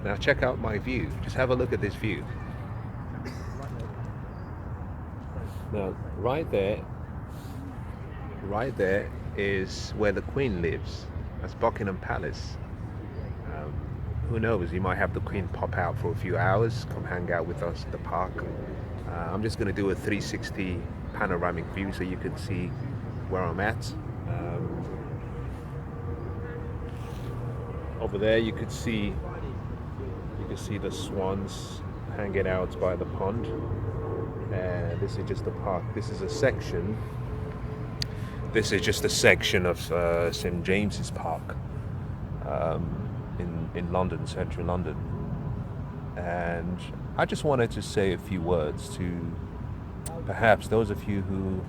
Now check out my view. Just have a look at this view. Now, right there is where the Queen lives. That's Buckingham Palace. Um, who knows? You might have the Queen pop out for a few hours, come hang out with us at the park. I'm just going to do a 360 panoramic view so you can see where I'm at. Over there, you can see the swans hanging out by the pond. And this is just the park. This is a section. This is just a section of St James's Park in London, central London. And I just wanted to say a few words to perhaps those of you who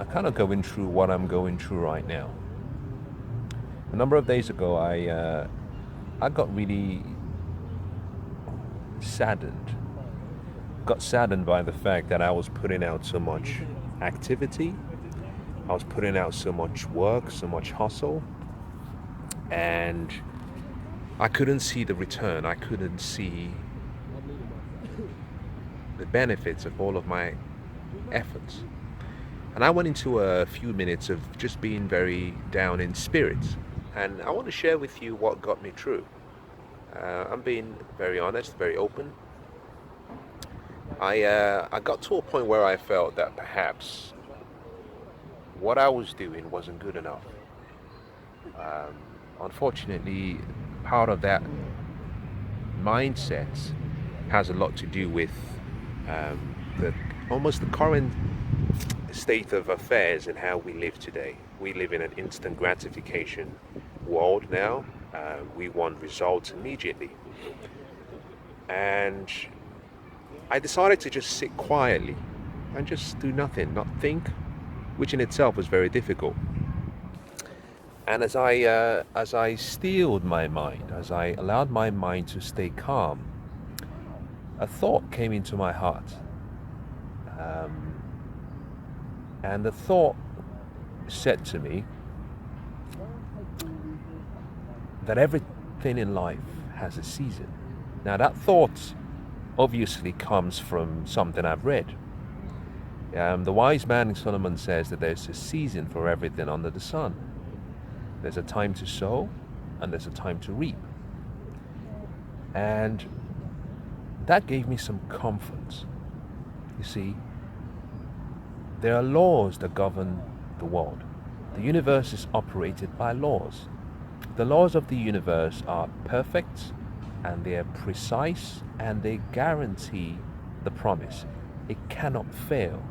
are kind of going through what I'm going through right now. A number of days ago, I got really saddened. Got saddened by the fact that I was putting out so much activity. I was putting out so much work, so much hustle, and I couldn't see the return. I couldn't see the benefits of all of my efforts. And I went into a few minutes of just being very down in spirits. And I want to share with you what got me through. I'm being very honest, very open. I got to a point where I felt that perhaps what I was doing wasn't good enough. Unfortunately, part of that mindset has a lot to do with the almost the current state of affairs and how we live today. We live in an instant gratification world now. We want results immediately. And I decided to just sit quietly and just do nothing, not think, which in itself was very difficult. And as I steeled my mind, as I allowed my mind to stay calm, a thought came into my heart. And the thought said to me that everything in life has a season. Now that thought obviously comes from something I've read. The wise man in Solomon says that there's a season for everything under the sun. There's a time to sow and there's a time to reap. And that gave me some comfort. You see, there are laws that govern the world. The universe is operated by laws. The laws of the universe are perfect and they are precise and they guarantee the promise. It cannot fail.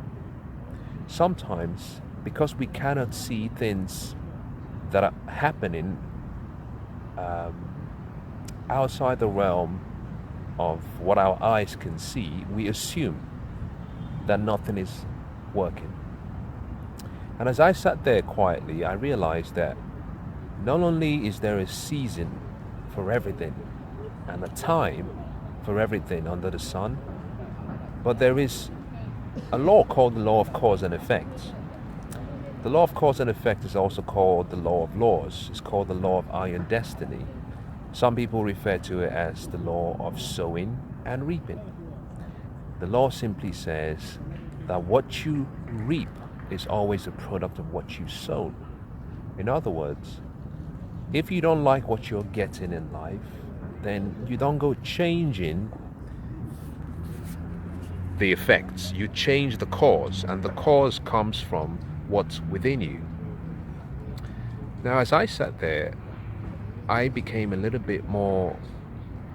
Sometimes, because we cannot see things that are happening outside the realm of what our eyes can see, we assume that nothing is working. And as I sat there quietly, I realized that not only is there a season for everything and a time for everything under the sun, but there is a law called the law of cause and effect. The law of cause and effect is also called the law of laws. It's called the law of iron destiny. Some people refer to it as the law of sowing and reaping. The law simply says that what you reap is always a product of what you sow. In other words, if you don't like what you're getting in life, then you don't go changing the effects. You change the cause, and the cause comes from what's within you. Now, as I sat there, I became a little bit more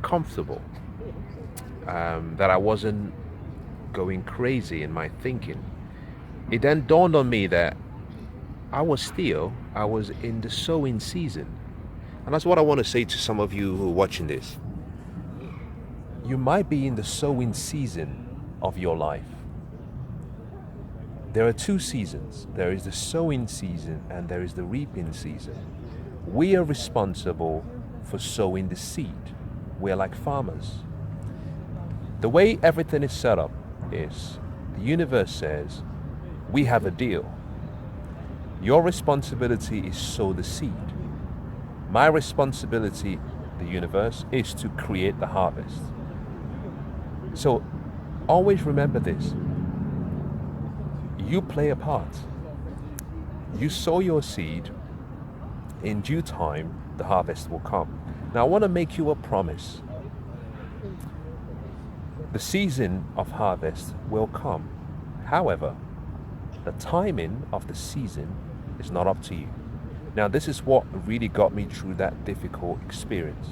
comfortable, that I wasn't going crazy in my thinking. It then dawned on me that I was in the sowing season. And that's what I want to say to some of you who are watching this. You might be in the sowing season of your life. There are two seasons. There is the sowing season and there is the reaping season. We are responsible for sowing the seed. We're like farmers. The way everything is set up is the universe says, we have a deal. Your responsibility is sow the seed. My responsibility the universe, is to create the harvest. So always remember this. You play a part. You sow your seed. In due time, the harvest will come. Now, I want to make you a promise. The season of harvest will come. However, the timing of the season is not up to you. Now, this is what really got me through that difficult experience.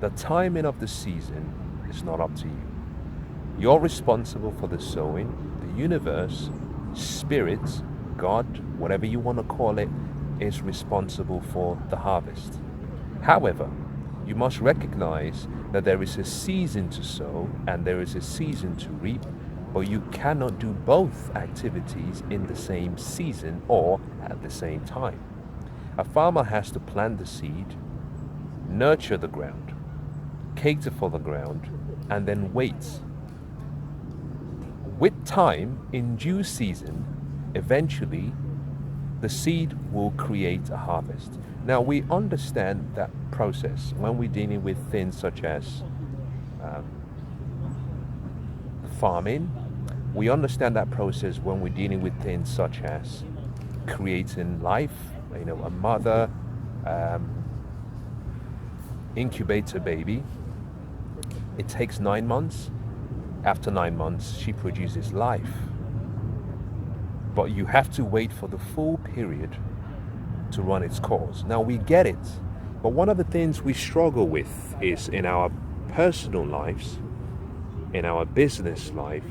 The timing of the season is not up to you. You're responsible for the sowing. The universe, spirit, God, whatever you want to call it, is responsible for the harvest. However, you must recognize that there is a season to sow and there is a season to reap, but you cannot do both activities in the same season or at the same time. A farmer has to plant the seed, nurture the ground, cater for the ground, and then wait. With time, in due season, eventually, the seed will create a harvest. Now, we understand that process when we're dealing with things such as farming. We understand that process when we're dealing with things such as creating life. A mother incubates a baby. It takes 9 months. After 9 months, she produces life. But you have to wait for the full period to run its course. Now, we get it, but one of the things we struggle with is in our personal lives, in our business life,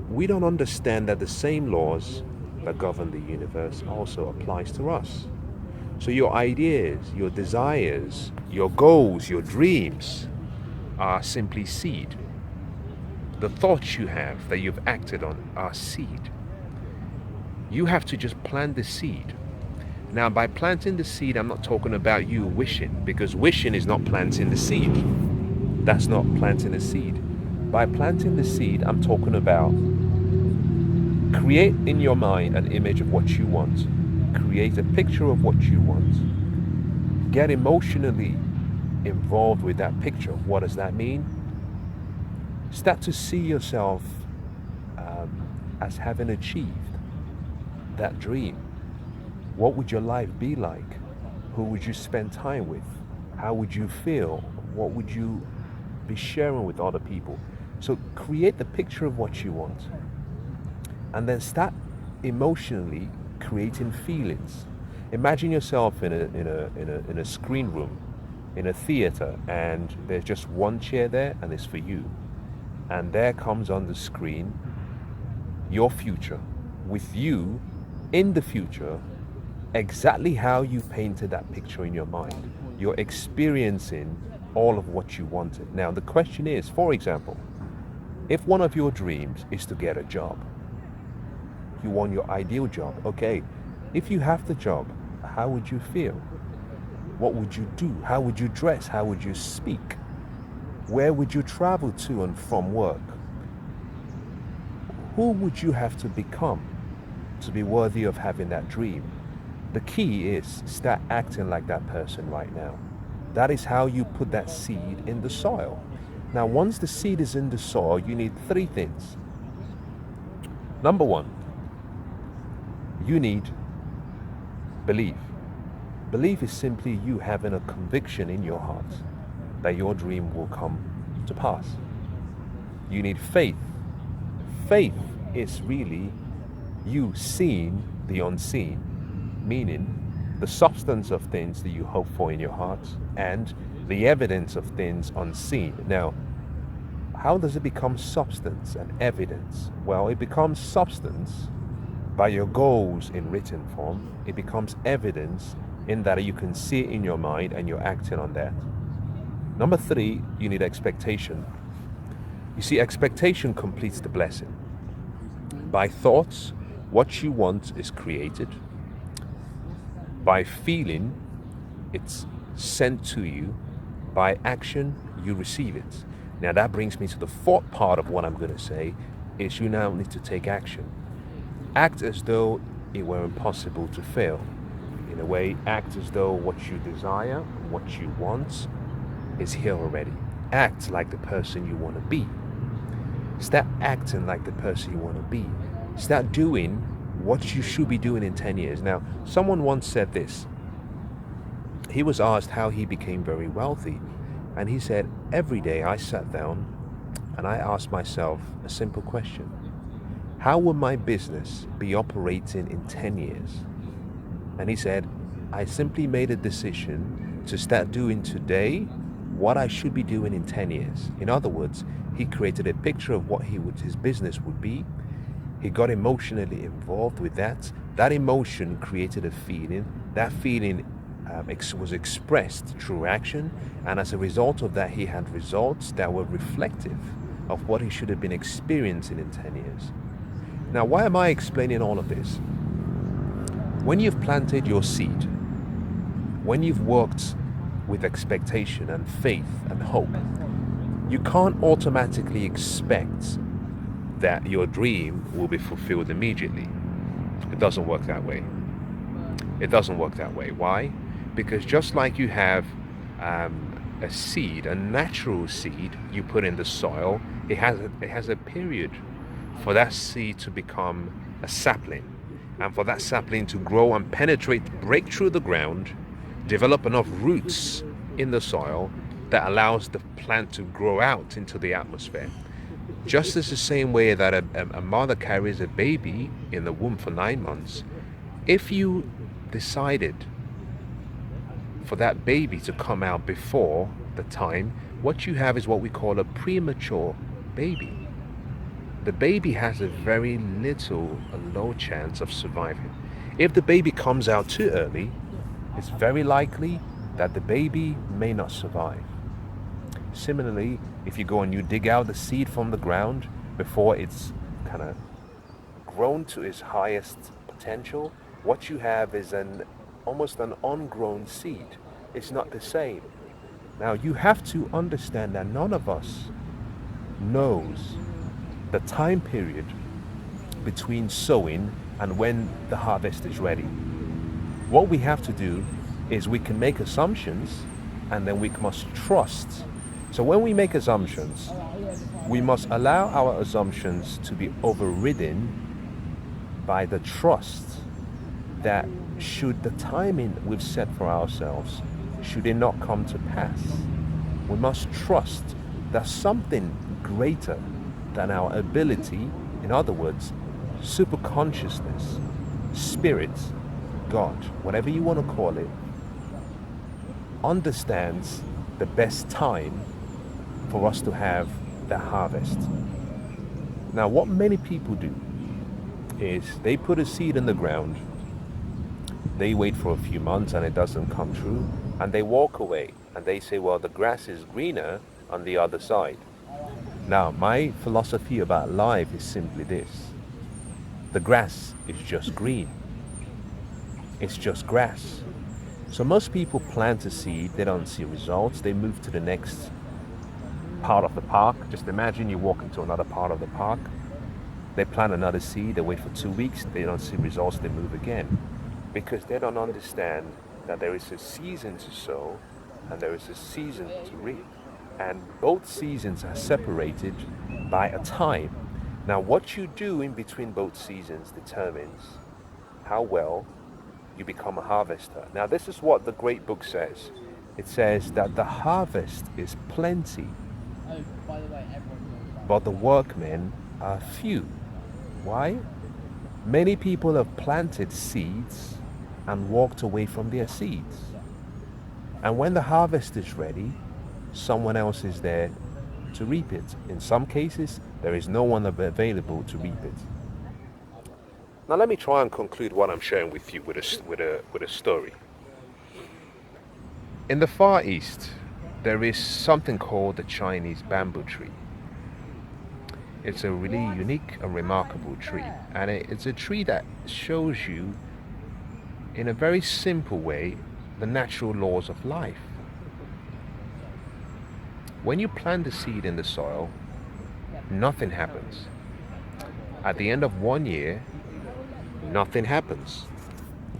we don't understand that the same laws that govern the universe also applies to us. So your ideas, your desires, your goals, your dreams are simply seed. The thoughts you have that you've acted on are seed. You have to just plant the seed. Now, by planting the seed, I'm not talking about you wishing, because wishing is not planting the seed. That's not planting the seed. By planting the seed, I'm talking about create in your mind an image of what you want. Create a picture of what you want. Get emotionally involved with that picture. What does that mean? Start to see yourself as having achieved that dream. What would your life be like? Who would you spend time with? How would you feel? What would you be sharing with other people? So create the picture of what you want, and then start emotionally creating feelings. Imagine yourself in a screen room, in a theater, and there's just one chair there, and it's for you. And there comes on the screen your future, with you in the future, exactly how you painted that picture in your mind. You're experiencing all of what you wanted. Now, the question is, for example, if one of your dreams is to get a job, you want your ideal job. Okay, if you have the job, how would you feel? What would you do? How would you dress? How would you speak? Where would you travel to and from work? Who would you have to become to be worthy of having that dream? The key is start acting like that person right now. That is how you put that seed in the soil. Now, once the seed is in the soil, you need 3 things. Number 1, you need belief. Belief is simply you having a conviction in your heart that your dream will come to pass. You need faith. Faith is really you seeing the unseen, meaning the substance of things that you hope for in your heart and the evidence of things unseen. Now, how does it become substance and evidence? Well, it becomes substance by your goals in written form. It becomes evidence in that you can see it in your mind and you're acting on that. Number 3, you need expectation. You see, expectation completes the blessing. By thoughts, what you want is created. By feeling, it's sent to you. By action, you receive it. Now that brings me to the 4th part of what I'm going to say, is you now need to take action. Act as though it were impossible to fail. In a way, act as though what you desire, what you want is here already. Act like the person you want to be. Start acting like the person you want to be. Start doing what you should be doing in 10 years. Now, someone once said this. He was asked how he became very wealthy. And he said, every day I sat down and I asked myself a simple question. How will my business be operating in 10 years? And he said, I simply made a decision to start doing today what I should be doing in 10 years. In other words, he created a picture of what his business would be. He got emotionally involved with that. That emotion created a feeling. That feeling was expressed through action. And as a result of that, he had results that were reflective of what he should have been experiencing in 10 years. Now, why am I explaining all of this? When you've planted your seed, when you've worked with expectation and faith and hope, you can't automatically expect that your dream will be fulfilled immediately. It doesn't work that way. It doesn't work that way. Why? Because just like you have a seed, a natural seed you put in the soil, it has a period for that seed to become a sapling, and for that sapling to grow and penetrate, break through the ground, develop enough roots in the soil that allows the plant to grow out into the atmosphere. Just as the same way that a mother carries a baby in the womb for 9 months, if you decided for that baby to come out before the time, what you have is what we call a premature baby. The baby has a very low chance of surviving. If the baby comes out too early, it's very likely that the baby may not survive. Similarly, if you go and you dig out the seed from the ground before it's kind of grown to its highest potential, what you have is almost an ungrown seed. It's not the same. Now, you have to understand that none of us knows the time period between sowing and when the harvest is ready. What we have to do is we can make assumptions, and then we must trust. So when we make assumptions, we must allow our assumptions to be overridden by the trust that should the timing we've set for ourselves, should it not come to pass, we must trust that something greater than our ability, in other words, superconsciousness, spirit, God, whatever you want to call it, understands the best time for us to have the harvest. Now, what many people do is they put a seed in the ground, they wait for a few months and it doesn't come true, and they walk away and they say, well, the grass is greener on the other side. Now, my philosophy about life is simply this. The grass is just green. It's just grass. So most people plant a seed, they don't see results, they move to the next part of the park. Just imagine you walk into another part of the park, they plant another seed, they wait for 2 weeks, they don't see results, they move again. Because they don't understand that there is a season to sow and there is a season to reap. And both seasons are separated by a time. Now, what you do in between both seasons determines how well you become a harvester. Now, this is what the great book says. It says that the harvest is plenty, but the workmen are few. Why? Many people have planted seeds and walked away from their seeds. And when the harvest is ready, someone else is there to reap it. In some cases, there is no one available to reap it. Now, let me try and conclude what I'm sharing with you with a story. In the Far East, there is something called the Chinese bamboo tree. It's a really unique and remarkable tree, and it's a tree that shows you in a very simple way the natural laws of life. When you plant the seed in the soil, nothing happens. At the end of 1 year, nothing happens.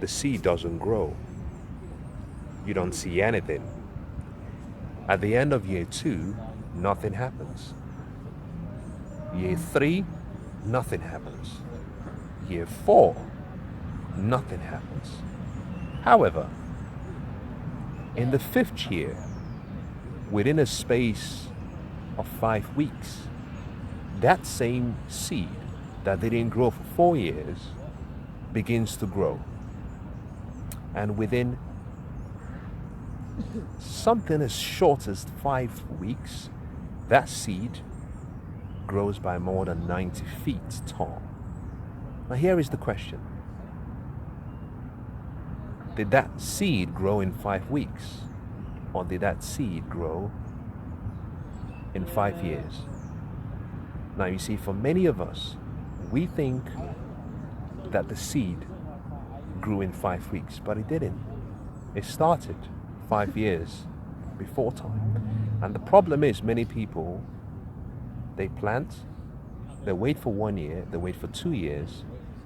The seed doesn't grow. You don't see anything. At the end of year 2, nothing happens. Year 3, nothing happens. Year 4, nothing happens. However, in the 5th year, within a space of 5 weeks, that same seed that didn't grow for 4 years begins to grow. And within something as short as 5 weeks, that seed grows by more than 90 feet tall. Now here is the question. Did that seed grow in 5 weeks? Or did that seed grow in 5 years? Now you see, for many of us, we think that the seed grew in 5 weeks, but it didn't. It started 5 years before time. And the problem is, many people, they plant, they wait for 1 year, they wait for 2 years,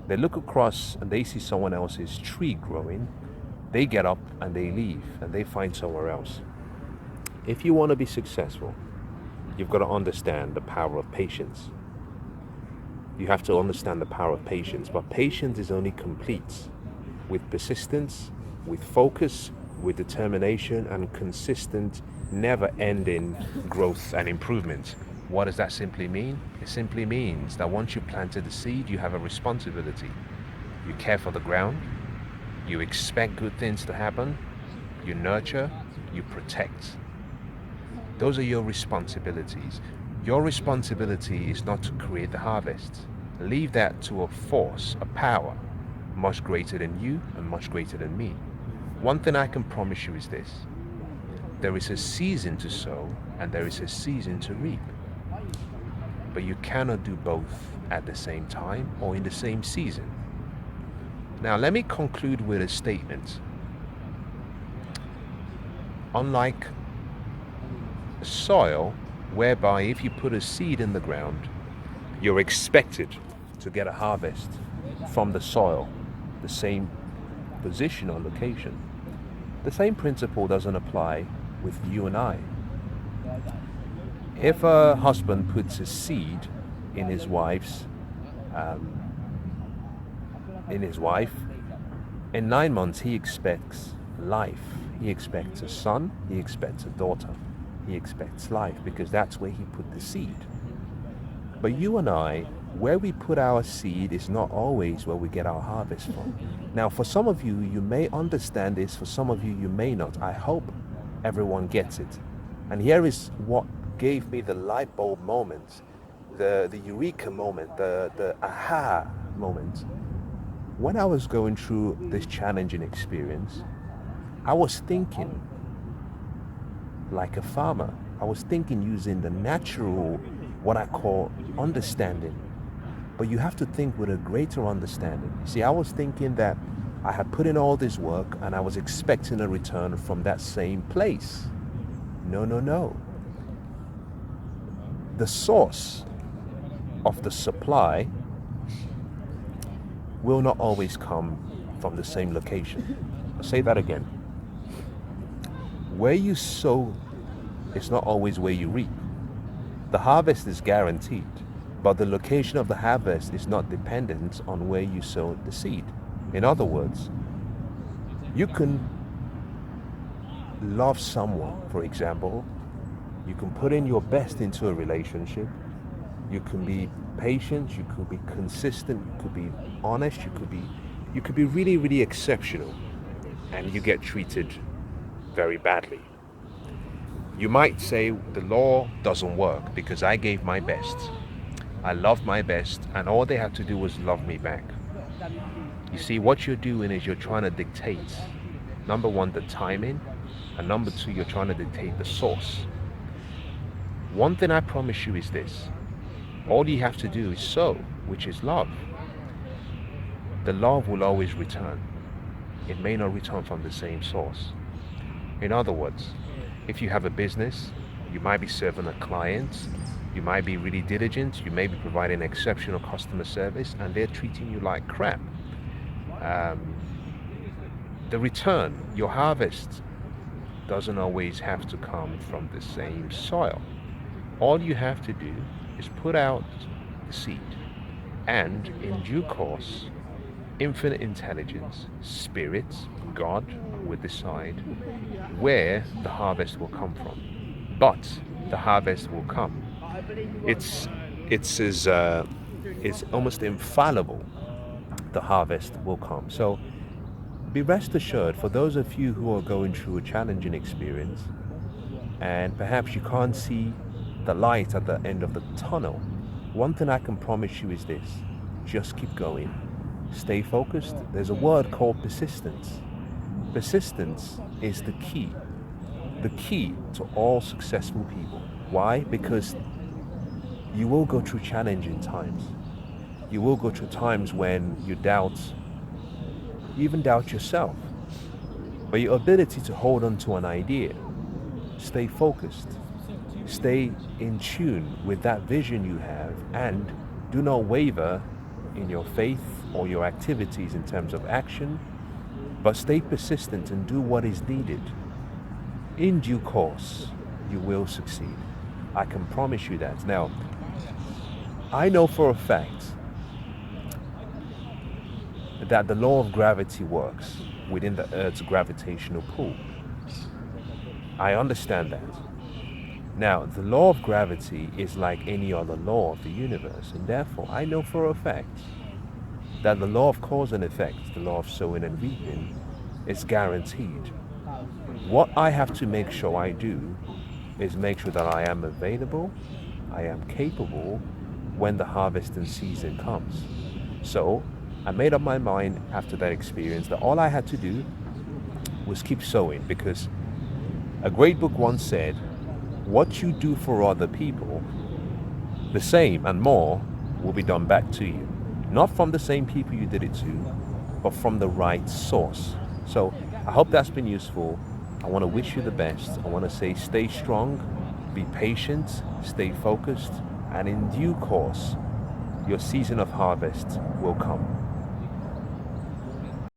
they look across and they see someone else's tree growing, they get up and they leave and they find somewhere else. If you want to be successful, you've got to understand the power of patience. You have to understand the power of patience, but patience is only complete with persistence, with focus, with determination, and consistent, never-ending growth and improvement. What does that simply mean? It simply means that once you planted the seed, you have a responsibility. You care for the ground, you expect good things to happen, you nurture, you protect. Those are your responsibilities. Your responsibility is not to create the harvest. Leave that to a force, a power, much greater than you and much greater than me. One thing I can promise you is this: there is a season to sow and there is a season to reap. But you cannot do both at the same time or in the same season. Now let me conclude with a statement. Unlike soil, whereby if you put a seed in the ground, you're expected to get a harvest from the soil, the same position or location. The same principle doesn't apply with you and I. If a husband puts a seed in his wife, in 9 months he expects life. He expects a son, he expects a daughter. He expects life because that's where he put the seed. But you and I, where we put our seed is not always where we get our harvest from. Now, for some of you, you may understand this. For some of you, you may not. I hope everyone gets it. And here is what gave me the light bulb moment, the eureka moment, the aha moment. When I was going through this challenging experience, I was thinking like a farmer. I was thinking using the natural, what I call understanding. But you have to think with a greater understanding. See, I was thinking that I had put in all this work and I was expecting a return from that same place. No. The source of the supply will not always come from the same location. I'll say that again. Where you sow is not always where you reap. The harvest is guaranteed, but the location of the harvest is not dependent on where you sowed the seed. In other words, you can love someone, for example. You can put in your best into a relationship. You can be patient, you could be consistent, you could be honest, you could be really, really exceptional, and you get treated very badly. You might say the law doesn't work because I gave my best. I loved my best, and all they had to do was love me back. You see, what you're doing is you're trying to dictate, number one, the timing, and number two, you're trying to dictate the source. One thing I promise you is this: all you have to do is sow, which is love. The love will always return. It may not return from the same source. In other words, if you have a business, you might be serving a client, you might be really diligent, you may be providing exceptional customer service, and they're treating you like crap. The return, your harvest, doesn't always have to come from the same soil. All you have to do is put out the seed, and in due course, infinite intelligence, spirits, God will decide where the harvest will come from. But the harvest will come. It's it's as it's almost infallible. The harvest will come. So be rest assured, for those of you who are going through a challenging experience, and perhaps you can't see the light at the end of the tunnel, one thing I can promise you is this: just keep going. Stay focused. There's a word called persistence. Persistence is the key to all successful people. Why? Because you will go through challenging times. You will go through times when you even doubt yourself. But your ability to hold on to an idea, stay focused, stay in tune with that vision you have, and do not waver in your faith or your activities in terms of action, but stay persistent and do what is needed. In due course, you will succeed. I can promise you that. Now, I know for a fact that the law of gravity works within the Earth's gravitational pull. I understand that. Now, the law of gravity is like any other law of the universe, and therefore I know for a fact that the law of cause and effect, the law of sowing and reaping, is guaranteed. What I have to make sure I do is make sure that I am available, I am capable when the harvesting season comes. So I made up my mind after that experience that all I had to do was keep sowing, because a great book once said, what you do for other people, the same and more will be done back to you. Not from the same people you did it to, but from the right source. So I hope that's been useful. I want to wish you the best. I want to say stay strong, be patient, stay focused, and in due course, your season of harvest will come.